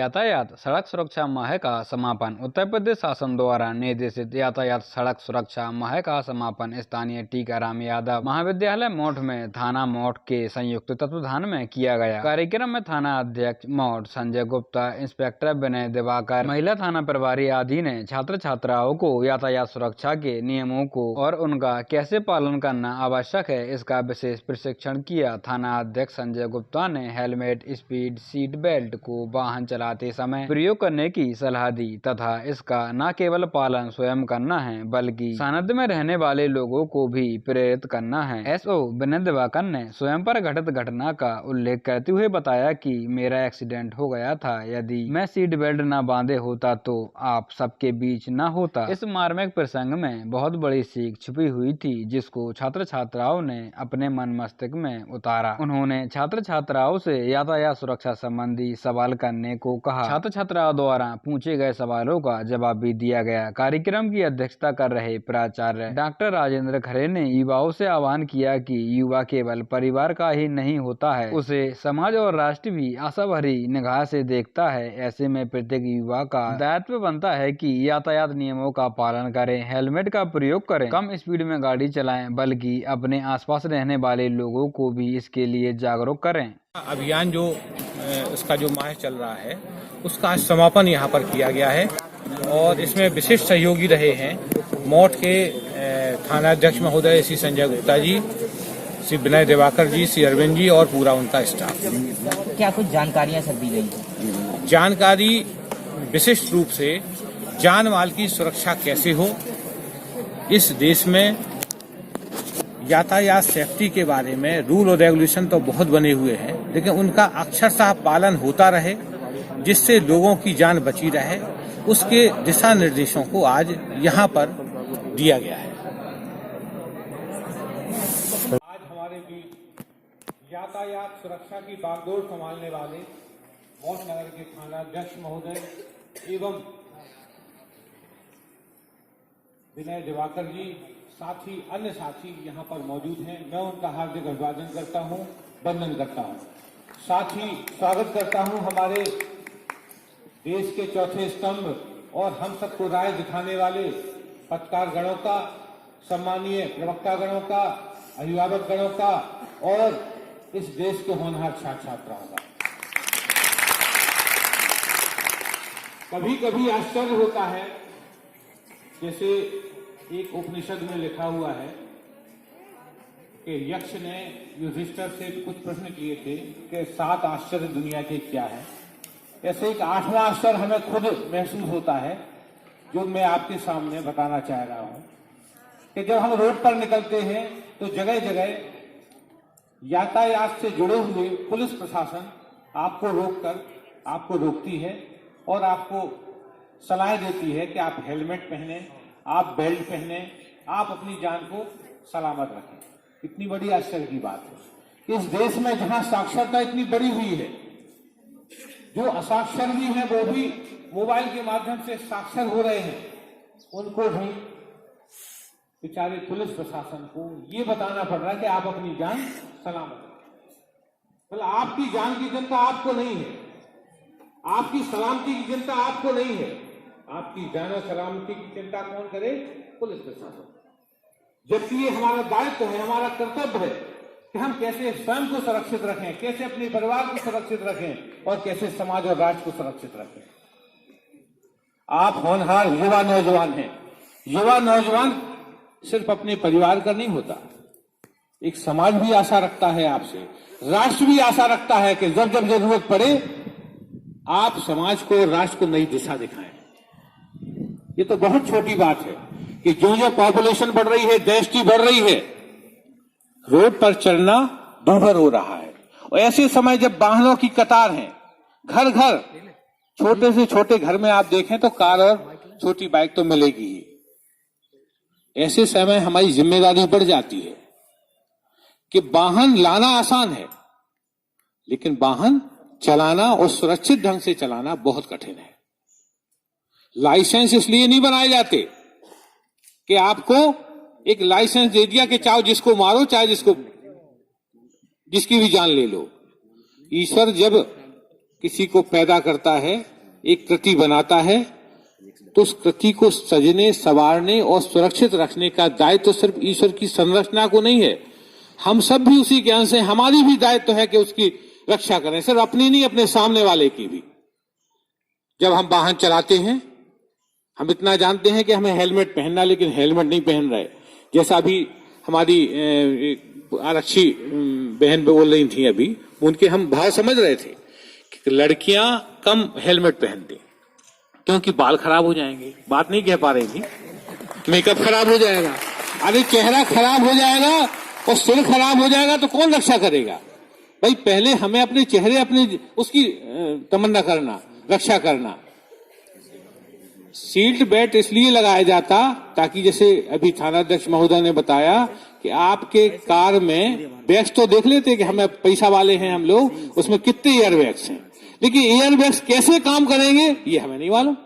यातायात सड़क सुरक्षा माह का समापन। उत्तर प्रदेश शासन द्वारा निर्देशित यातायात सड़क सुरक्षा माह का समापन स्थानीय टीकाराम यादव महाविद्यालय मौठ में थाना मौठ के संयुक्त तत्वाधान में किया गया। कार्यक्रम में थाना अध्यक्ष मौठ संजय गुप्ता, इंस्पेक्टर विनय दिवाकर, महिला थाना प्रभारी आदि ने छात्र छात्राओं को यातायात सुरक्षा के नियमों को और उनका कैसे पालन करना आवश्यक है इसका विशेष प्रशिक्षण किया। थाना अध्यक्ष संजय गुप्ता ने हेलमेट, स्पीड, सीट बेल्ट को वाहन चलाते समय प्रयोग करने की सलाह दी तथा इसका न केवल पालन स्वयं करना है बल्कि सानिध्य में रहने वाले लोगों को भी प्रेरित करना है। एसओ विनय दिवाकर ने स्वयं पर घटित घटना का उल्लेख करते हुए बताया कि मेरा एक्सीडेंट हो गया था, यदि मैं सीट बेल्ट न बांधे होता तो आप सबके बीच न होता। इस मार्मिक प्रसंग में बहुत बड़ी सीख छुपी हुई थी जिसको छात्र छात्राओं ने अपने मन मस्तिष्क में उतारा। उन्होंने छात्र छात्राओं से यातायात सुरक्षा संबंधी सवाल करने को कहा। छात्र छात्राओं द्वारा पूछे गए सवालों का जवाब भी दिया गया। कार्यक्रम की अध्यक्षता कर रहे प्राचार्य डॉक्टर राजेंद्र खरे ने युवाओं से आह्वान किया कि युवा केवल परिवार का ही नहीं होता है, उसे समाज और राष्ट्र भी आशा भरी निगाह से देखता है। ऐसे में प्रत्येक युवा का दायित्व बनता है कि यातायात नियमों का पालन करें, हेलमेट का प्रयोग करें, कम स्पीड में गाड़ी चलाएं, बल्कि अपने आसपास रहने वाले लोगों को भी इसके लिए जागरूक करें। अभियान जो इसका जो माह चल रहा है उसका आज समापन यहाँ पर किया गया है और इसमें विशिष्ट सहयोगी रहे हैं मौठ के थानाध्यक्ष महोदय श्री संजय गुप्ता जी, श्री विनय दिवाकर जी, श्री अरविंद जी और पूरा उनका स्टाफ। क्या कुछ जानकारियां सब दी गई? जानकारी विशिष्ट रूप से जान माल की सुरक्षा कैसे हो, इस देश में यातायात सेफ्टी के बारे में रूल और रेगुलेशन तो बहुत बने हुए हैं, लेकिन उनका अक्षरशः पालन होता रहे जिससे लोगों की जान बची रहे, उसके दिशा निर्देशों को आज यहाँ पर दिया गया है। आज हमारे बीच यातायात सुरक्षा की बागडोर संभालने वाले मौठ नगर के थानाध्यक्ष महोदय एवं विनय दिवाकर जी, साथी अन्य साथी यहाँ पर मौजूद हैं। मैं उनका हार्दिक अभिवादन करता हूँ, वंदन करता हूँ। साथ ही स्वागत करता हूँ हमारे देश के चौथे स्तंभ और हम सबको राह दिखाने वाले पत्रकार गणों का, सम्मानीय प्रवक्ता गणों का, अभिभावक गणों का और इस देश के होनहार छात्र छात्राओं का। कभी कभी आश्चर्य होता है, जैसे एक उपनिषद में लिखा हुआ है कि यक्ष ने युधिष्ठिर से कुछ प्रश्न किए थे कि 7 आश्चर्य दुनिया के क्या है। ऐसे एक 8वां आश्चर्य हमें खुद महसूस होता है जो मैं आपके सामने बताना चाह रहा हूं कि जब हम रोड पर निकलते हैं तो जगह जगह यातायात से जुड़े हुए पुलिस प्रशासन आपको रोककर आपको रोकती है और आपको सलाह देती है कि आप हेलमेट पहने, आप बेल्ट पहने, आप अपनी जान को सलामत रखें। इतनी बड़ी आश्चर्य की बात है इस देश में जहां साक्षरता इतनी बड़ी हुई है, जो असाक्षर भी हैं वो भी मोबाइल के माध्यम से साक्षर हो रहे हैं, उनको भी बेचारे पुलिस प्रशासन को ये बताना पड़ रहा है कि आप अपनी जान सलामत रखें। मतलब आपकी जान की चिंता आपको नहीं है, आपकी सलामती की चिंता आपको नहीं है, आपकी जान और सलामती की चिंता कौन करे? पुलिस प्रशासन। जबकि ये हमारा दायित्व है, हमारा कर्तव्य है कि हम कैसे स्वयं को सुरक्षित रखें, कैसे अपने परिवार को सुरक्षित रखें और कैसे समाज और राष्ट्र को सुरक्षित रखें। आप होनहार युवा नौजवान हैं। युवा नौजवान सिर्फ अपने परिवार का नहीं होता, एक समाज भी आशा रखता है आपसे, राष्ट्र भी आशा रखता है कि जब जब जरूरत पड़े आप समाज को, राष्ट्र को नई दिशा दिखाएं। ये तो बहुत छोटी बात है कि जो जो पॉपुलेशन बढ़ रही है, देश की बढ़ रही है, रोड पर चलना दूभर हो रहा है। और ऐसे समय जब वाहनों की कतार है, घर घर, छोटे से छोटे घर में आप देखें तो कार और छोटी बाइक तो मिलेगी ही। ऐसे समय हमारी जिम्मेदारी बढ़ जाती है कि वाहन लाना आसान है, लेकिन वाहन चलाना और सुरक्षित ढंग से चलाना बहुत कठिन है। लाइसेंस इसलिए नहीं बनाए जाते कि आपको एक लाइसेंस दे दिया कि चाहे जिसको मारो, चाहे जिसकी भी जान ले लो। ईश्वर जब किसी को पैदा करता है, एक कृति बनाता है, तो उस कृति को सजने, संवारने और सुरक्षित रखने का दायित्व तो सिर्फ ईश्वर की संरचना को नहीं है, हम सब भी उसी के अंश हैं। हमारी भी दायित्व है कि उसकी रक्षा करें, सिर्फ अपनी नहीं, अपने सामने वाले की भी। जब हम वाहन चलाते हैं, हम इतना जानते हैं कि हमें हेलमेट पहनना, लेकिन हेलमेट नहीं पहन रहे। जैसा अभी हमारी आरक्षी बहन बोल रही थी, अभी उनके हम भाव समझ रहे थे कि लड़कियां कम हेलमेट पहन दें क्योंकि बाल खराब हो जाएंगे। बात नहीं कह पा रही थी, मेकअप खराब हो जाएगा, अरे चेहरा खराब हो जाएगा और सिर खराब हो जाएगा तो कौन रक्षा करेगा? भाई पहले हमें अपने चेहरे, अपने उसकी तमन्ना करना, रक्षा करना। सीट बेल्ट इसलिए लगाया जाता ताकि जैसे अभी थानाध्यक्ष महोदय ने बताया कि आपके कार में बैग्स तो देख लेते कि हमें पैसा वाले हैं हम लोग, उसमें कितने एयर बैग्स हैं, लेकिन एयर बैग्स कैसे काम करेंगे ये हमें नहीं मालूम।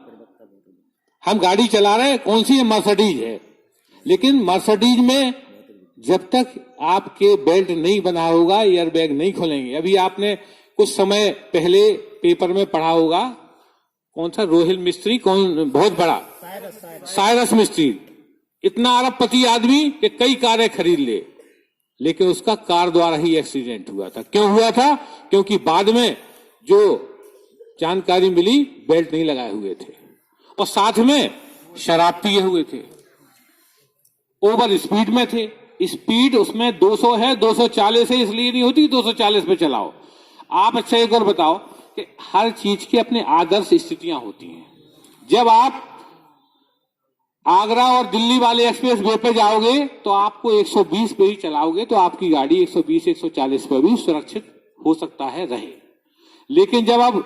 हम गाड़ी चला रहे हैं, कौन सी है? मर्सिडीज है, लेकिन मर्सिडीज में जब तक आपके बेल्ट नहीं बना होगा एयर बैग नहीं खोलेंगे। अभी आपने कुछ समय पहले पेपर में पढ़ा होगा, कौन सा रोहिल मिस्त्री, कौन बहुत बड़ा साइरस मिस्त्री, इतना अरबपति आदमी कि कई कारें खरीद ले, लेकिन उसका कार द्वारा ही एक्सीडेंट हुआ था। क्यों हुआ था? क्योंकि बाद में जो जानकारी मिली बेल्ट नहीं लगाए हुए थे और साथ में शराब पिए हुए थे, ओवर स्पीड में थे। स्पीड उसमें 200 है, 240 है, इसलिए नहीं होती 240 पे चलाओ आप। अच्छा एक और बताओ कि हर चीज की अपने आदर्श स्थितियां होती हैं। जब आप आगरा और दिल्ली वाले एक्सप्रेस वे पे जाओगे तो आपको 120 पे ही चलाओगे तो आपकी गाड़ी 120 140 पर भी सुरक्षित हो सकता है रहे। लेकिन जब अब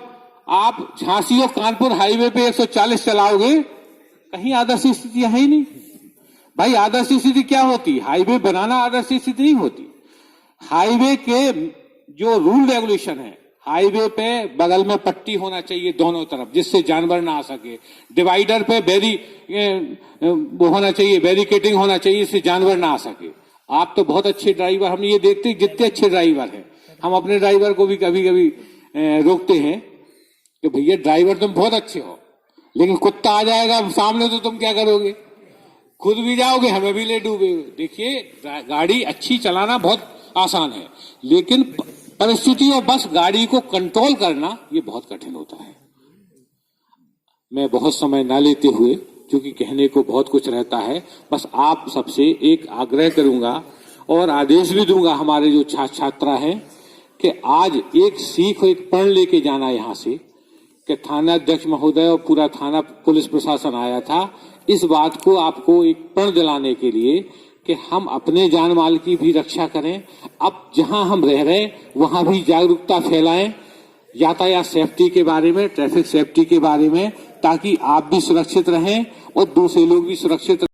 आप झांसी और कानपुर हाईवे पे 140 चलाओगे, कहीं आदर्श स्थितियां है ही नहीं। भाई आदर्श स्थिति क्या होती? हाईवे बनाना आदर्श स्थिति नहीं होती। हाईवे के जो रूल रेगुलेशन है, हाईवे पे बगल में पट्टी होना चाहिए दोनों तरफ जिससे जानवर ना आ सके। डिवाइडर पे होना चाहिए, बैरिकेटिंग होना चाहिए जिससे जानवर ना आ सके। आप तो बहुत अच्छे ड्राइवर, हम ये देखते जितने अच्छे ड्राइवर हैं, हम अपने ड्राइवर को भी कभी कभी रोकते हैं कि भैया ड्राइवर तुम बहुत अच्छे हो, लेकिन कुत्ता आ जाएगा सामने तो तुम क्या करोगे? खुद भी जाओगे, हमें भी ले डूबोगे। देखिए गाड़ी अच्छी चलाना बहुत आसान है, लेकिन परिस्थितियों बस गाड़ी को कंट्रोल करना ये बहुत कठिन होता है। मैं बहुत समय ना लेते हुए, क्योंकि कहने को बहुत कुछ रहता है, बस आप सबसे एक आग्रह करूंगा और आदेश भी दूंगा हमारे जो छात्र छात्रा हैं कि आज एक सीख और एक प्रण लेके जाना यहां से कि थाना अध्यक्ष महोदय और पूरा थाना पुलिस प्रशासन आया था इस बात को आपको एक प्रण दिलाने के लिए कि हम अपने जान माल की भी रक्षा करें। अब जहां हम रह रहे वहां भी जागरूकता फैलाएं, यातायात सेफ्टी के बारे में, ट्रैफिक सेफ्टी के बारे में, ताकि आप भी सुरक्षित रहें और दूसरे लोग भी सुरक्षित